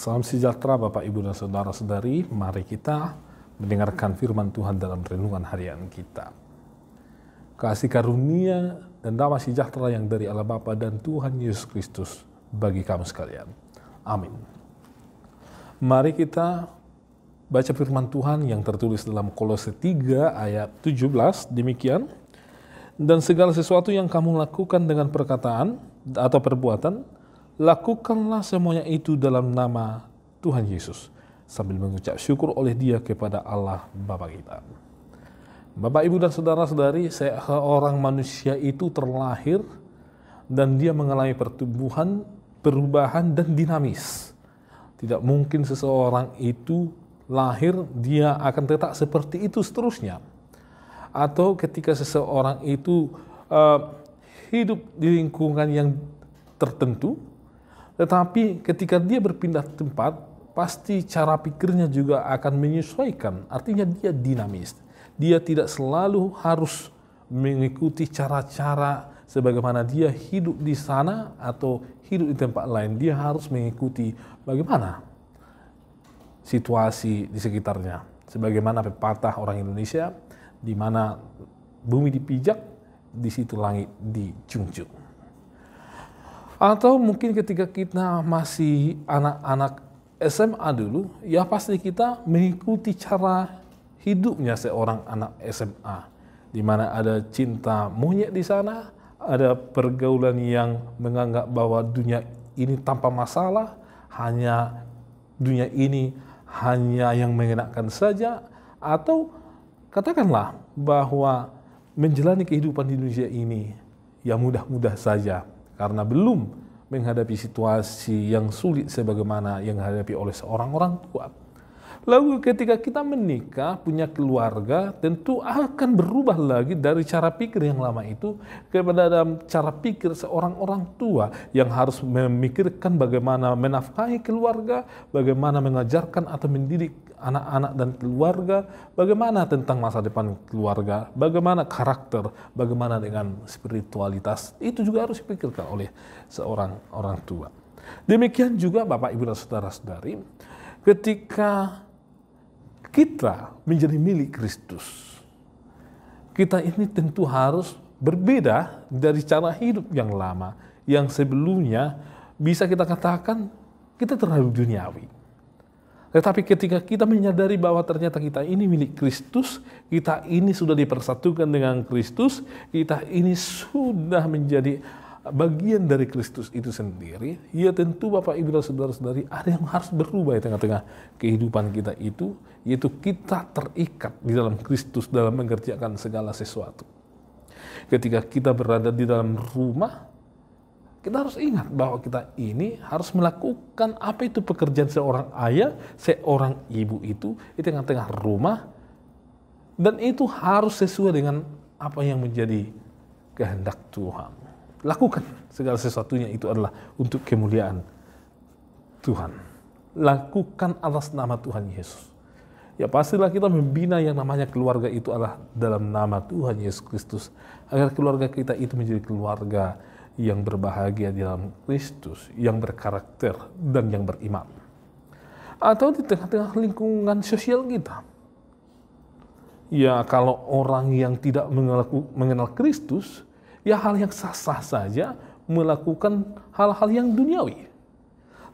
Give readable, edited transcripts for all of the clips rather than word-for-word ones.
Salam sejahtera Bapak, Ibu, dan Saudara-saudari. Mari kita mendengarkan firman Tuhan dalam renungan harian kita. Kasih karunia dan damai sejahtera yang dari Allah Bapa dan Tuhan Yesus Kristus bagi kamu sekalian. Amin. Mari kita baca firman Tuhan yang tertulis dalam Kolose 3 ayat 17, demikian. Dan segala sesuatu yang kamu lakukan dengan perkataan atau perbuatan, lakukanlah semuanya itu dalam nama Tuhan Yesus, sambil mengucap syukur oleh Dia kepada Allah Bapa kita. Bapak, Ibu, dan Saudara-saudari, seorang manusia itu terlahir dan dia mengalami pertumbuhan, perubahan, dan dinamis. Tidak mungkin seseorang itu lahir, dia akan tetap seperti itu seterusnya. Atau ketika seseorang itu hidup di lingkungan yang tertentu, tetapi ketika dia berpindah tempat, pasti cara pikirnya juga akan menyesuaikan. Artinya dia dinamis. Dia tidak selalu harus mengikuti cara-cara sebagaimana dia hidup di sana atau hidup di tempat lain. Dia harus mengikuti bagaimana situasi di sekitarnya. Sebagaimana pepatah orang Indonesia, di mana bumi dipijak, di situ langit dijunjung. Atau mungkin ketika kita masih anak-anak SMA dulu, ya pasti kita mengikuti cara hidupnya seorang anak SMA, di mana ada cinta monyet di sana, ada pergaulan yang menganggap bahwa dunia ini tanpa masalah, hanya dunia ini hanya yang mengenakan saja, atau katakanlah bahwa menjalani kehidupan di dunia ini ya mudah-mudah saja, karena belum menghadapi situasi yang sulit sebagaimana yang dihadapi oleh seorang orang tua. Lalu ketika kita menikah, punya keluarga, tentu akan berubah lagi dari cara pikir yang lama itu kepada dalam cara pikir seorang orang tua yang harus memikirkan bagaimana menafkahi keluarga, bagaimana mengajarkan atau mendidik anak-anak dan keluarga, bagaimana tentang masa depan keluarga, bagaimana karakter, bagaimana dengan spiritualitas. Itu juga harus dipikirkan oleh seorang orang tua. Demikian juga Bapak, Ibu, dan Saudara-saudari, ketika kita menjadi milik Kristus, kita ini tentu harus berbeda dari cara hidup yang lama, yang sebelumnya bisa kita katakan kita terlalu duniawi. Tetapi ketika kita menyadari bahwa ternyata kita ini milik Kristus, kita ini sudah dipersatukan dengan Kristus, kita ini sudah menjadi bagian dari Kristus itu sendiri, ya tentu Bapak, Ibu, dan Saudara-saudari, ada yang harus berubah di tengah-tengah kehidupan kita itu, yaitu kita terikat di dalam Kristus dalam mengerjakan segala sesuatu. Ketika kita berada di dalam rumah, kita harus ingat bahwa kita ini harus melakukan apa itu pekerjaan seorang ayah, seorang ibu itu di tengah-tengah rumah, dan itu harus sesuai dengan apa yang menjadi kehendak Tuhan. Lakukan segala sesuatunya itu adalah untuk kemuliaan Tuhan. Lakukan atas nama Tuhan Yesus. Ya pastilah kita membina yang namanya keluarga itu adalah dalam nama Tuhan Yesus Kristus, agar keluarga kita itu menjadi keluarga yang berbahagia di dalam Kristus, yang berkarakter dan yang beriman. Atau di tengah-tengah lingkungan sosial kita. Ya kalau orang yang tidak mengenal Kristus, ya hal yang sah-sah saja melakukan hal-hal yang duniawi.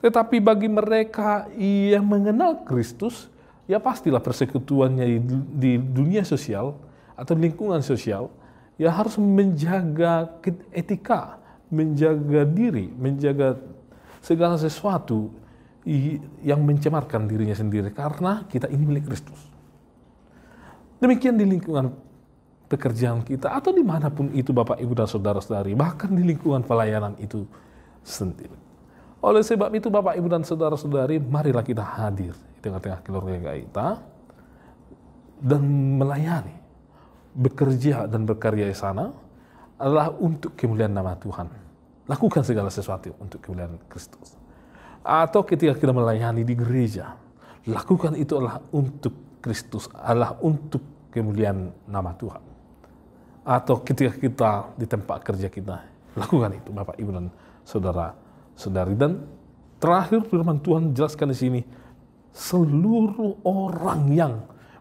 Tetapi bagi mereka yang mengenal Kristus, ya pastilah persekutuannya di dunia sosial atau lingkungan sosial, ya harus menjaga etika, menjaga diri, menjaga segala sesuatu yang mencemarkan dirinya sendiri, karena kita ini milik Kristus. Demikian di lingkungan pekerjaan kita atau dimanapun itu Bapak, Ibu, dan Saudara-saudari, bahkan di lingkungan pelayanan itu sendiri. Oleh sebab itu Bapak, Ibu, dan Saudara-saudari, marilah kita hadir di tengah-tengah keluarga kita dan melayani, bekerja dan berkarya di sana adalah untuk kemuliaan nama Tuhan. Lakukan segala sesuatu untuk kemuliaan Kristus. Atau ketika kita melayani di gereja, lakukan itu adalah untuk Kristus, adalah untuk kemuliaan nama Tuhan. Atau ketika kita di tempat kerja kita, lakukan itu Bapak, Ibu, dan Saudara-saudari. Dan Terakhir firman Tuhan jelaskan di sini, seluruh orang yang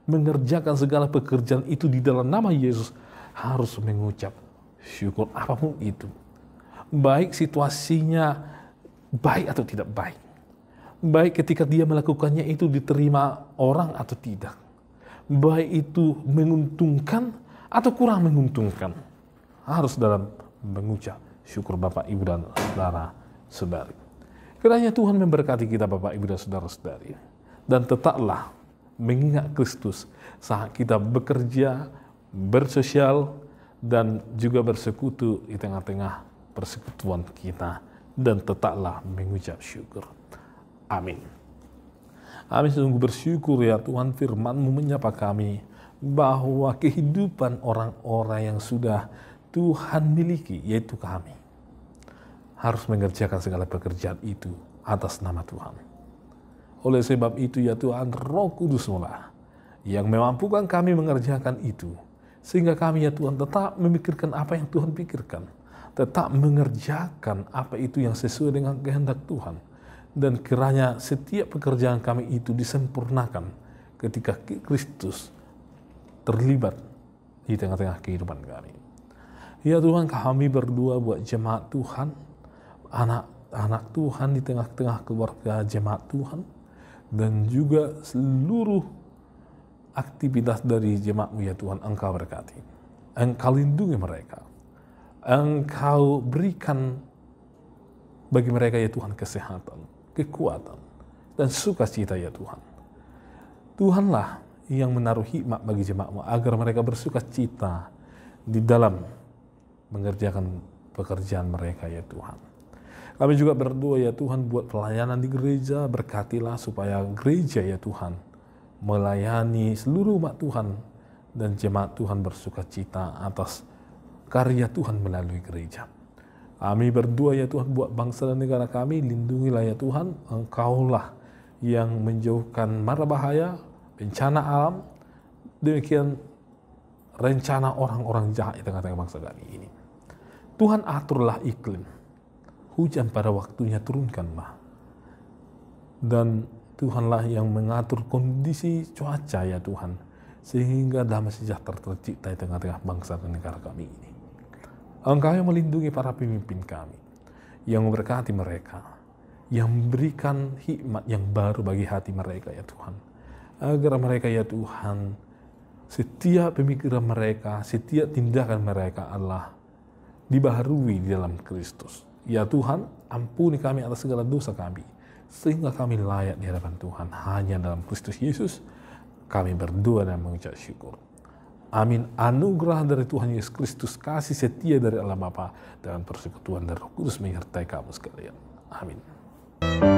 mengerjakan segala pekerjaan itu di dalam nama Yesus harus mengucap syukur apapun itu. Baik situasinya baik atau tidak baik. Baik ketika dia melakukannya itu diterima orang atau tidak. Baik itu menguntungkan atau kurang menguntungkan. Harus dalam mengucap syukur Bapak, Ibu, dan saudara-saudari. Kiranya Tuhan memberkati kita Bapak, Ibu, dan saudara-saudari. Dan tetaplah mengingat Kristus saat kita bekerja, bersosial, dan juga bersekutu di tengah-tengah persekutuan kita. Dan tetaplah mengucap syukur. Amin. Kami sungguh bersyukur ya Tuhan, firman-Mu menyapa kami bahwa kehidupan orang-orang yang sudah Tuhan miliki, yaitu kami, harus mengerjakan segala pekerjaan itu atas nama Tuhan. Oleh sebab itu ya Tuhan, Roh Kudus-Mu lah yang memampukan kami mengerjakan itu, sehingga kami ya Tuhan tetap memikirkan apa yang Tuhan pikirkan, tetap mengerjakan apa itu yang sesuai dengan kehendak Tuhan. Dan kiranya setiap pekerjaan kami itu disempurnakan ketika Kristus terlibat di tengah-tengah kehidupan kami. Ya Tuhan, kami berdua buat jemaat Tuhan, anak-anak Tuhan di tengah-tengah keluarga jemaat Tuhan, dan juga seluruh aktivitas dari jemaat-Mu ya Tuhan, Engkau berkati. Engkau lindungi mereka. Engkau berikan bagi mereka ya Tuhan kesehatan, kekuatan, dan sukacita ya Tuhan. Tuhanlah yang menaruh hikmat bagi jemaat-Mu agar mereka bersukacita di dalam mengerjakan pekerjaan mereka ya Tuhan. Kami juga berdoa ya Tuhan buat pelayanan di gereja, berkatilah supaya gereja ya Tuhan melayani seluruh umat Tuhan dan jemaat Tuhan bersukacita atas karya Tuhan melalui gereja. Kami berdoa ya Tuhan buat bangsa dan negara kami, lindungilah ya Tuhan, Engkaulah yang menjauhkan mara bahaya, bencana alam, demikian rencana orang-orang jahat di tengah-tengah bangsa kami ini. Tuhan aturlah iklim, hujan pada waktunya turunkanlah. Dan Tuhanlah yang mengatur kondisi cuaca ya Tuhan, sehingga damai sejahtera tercipta di tengah-tengah bangsa dan negara kami ini. Engkau yang melindungi para pemimpin kami, yang memberkati mereka, yang memberikan hikmat yang baru bagi hati mereka ya Tuhan. Agar mereka ya Tuhan, setiap pemikiran mereka, setiap tindakan mereka adalah dibaharui di dalam Kristus. Ya Tuhan, ampuni kami atas segala dosa kami, sehingga kami layak di hadapan Tuhan. Hanya dalam Kristus Yesus kami berdoa dan mengucap syukur. Amin. Anugerah dari Tuhan Yesus Kristus, kasih setia dari Allah Bapa, dan persekutuan dari Roh Kudus menyertai kamu sekalian. Amin.